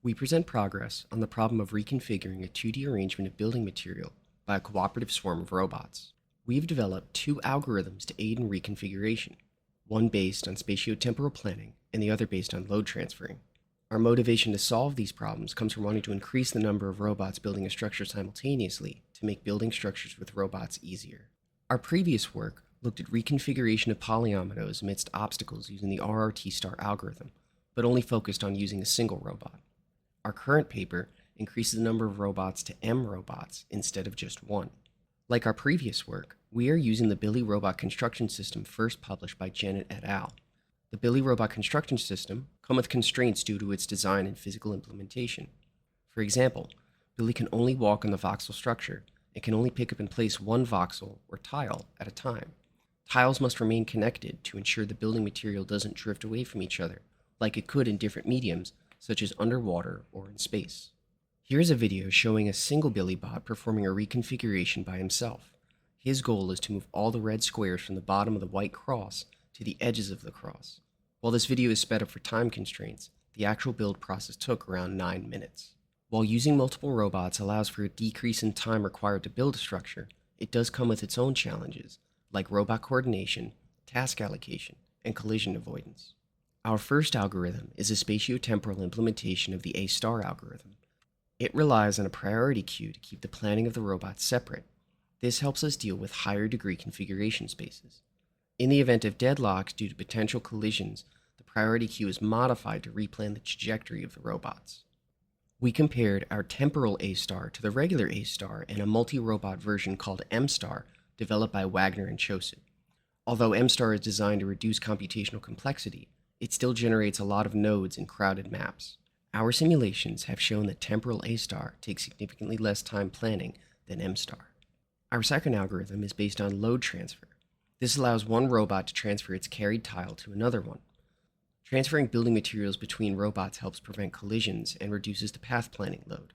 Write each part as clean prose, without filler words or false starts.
We present progress on the problem of reconfiguring a 2D arrangement of building material by a cooperative swarm of robots. We've developed two algorithms to aid in reconfiguration, one based on spatio-temporal planning and the other based on load transferring. Our motivation to solve these problems comes from wanting to increase the number of robots building a structure simultaneously to make building structures with robots easier. Our previous work looked at reconfiguration of polyominoes amidst obstacles using the RRT-star algorithm, but only focused on using a single robot. Our current paper increases the number of robots to M robots instead of just one. Like our previous work, we are using the Billy robot construction system first published by Janet et al. The Billy robot construction system comes with constraints due to its design and physical implementation. For example, Billy can only walk on the voxel structure and can only pick up and place one voxel or tile at a time. Tiles must remain connected to ensure the building material doesn't drift away from each other, like it could in different mediums, such as underwater or in space. Here's a video showing a single Billy bot performing a reconfiguration by himself. His goal is to move all the red squares from the bottom of the white cross to the edges of the cross. While this video is sped up for time constraints, the actual build process took around 9 minutes. While using multiple robots allows for a decrease in time required to build a structure, it does come with its own challenges, like robot coordination, task allocation, and collision avoidance. Our first algorithm is a spatio-temporal implementation of the A-star algorithm. It relies on a priority queue to keep the planning of the robots separate. This helps us deal with higher degree configuration spaces. In the event of deadlocks due to potential collisions, the priority queue is modified to replan the trajectory of the robots. We compared our temporal A-star to the regular A-star in a multi-robot version called M-star developed by Wagner and Choset. Although M-star is designed to reduce computational complexity, it still generates a lot of nodes in crowded maps. Our simulations have shown that temporal A-star takes significantly less time planning than M-star. Our second algorithm is based on load transfer. This allows one robot to transfer its carried tile to another one. Transferring building materials between robots helps prevent collisions and reduces the path planning load.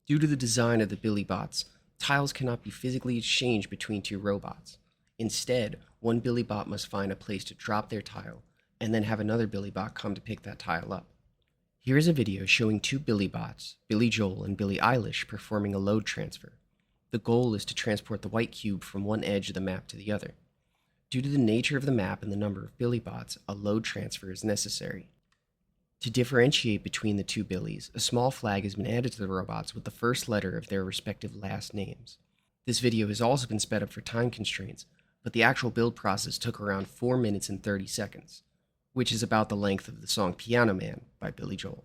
Due to the design of the Billy bots, tiles cannot be physically exchanged between two robots. Instead, one Billy bot must find a place to drop their tile, and then have another Billy bot come to pick that tile up. Here is a video showing two Billy bots, Billy Joel and Billy Eilish, performing a load transfer. The goal is to transport the white cube from one edge of the map to the other. Due to the nature of the map and the number of Billy bots, a load transfer is necessary. To differentiate between the two Billies, a small flag has been added to the robots with the first letter of their respective last names. This video has also been sped up for time constraints, but the actual build process took around 4 minutes and 30 seconds, which is about the length of the song Piano Man by Billy Joel.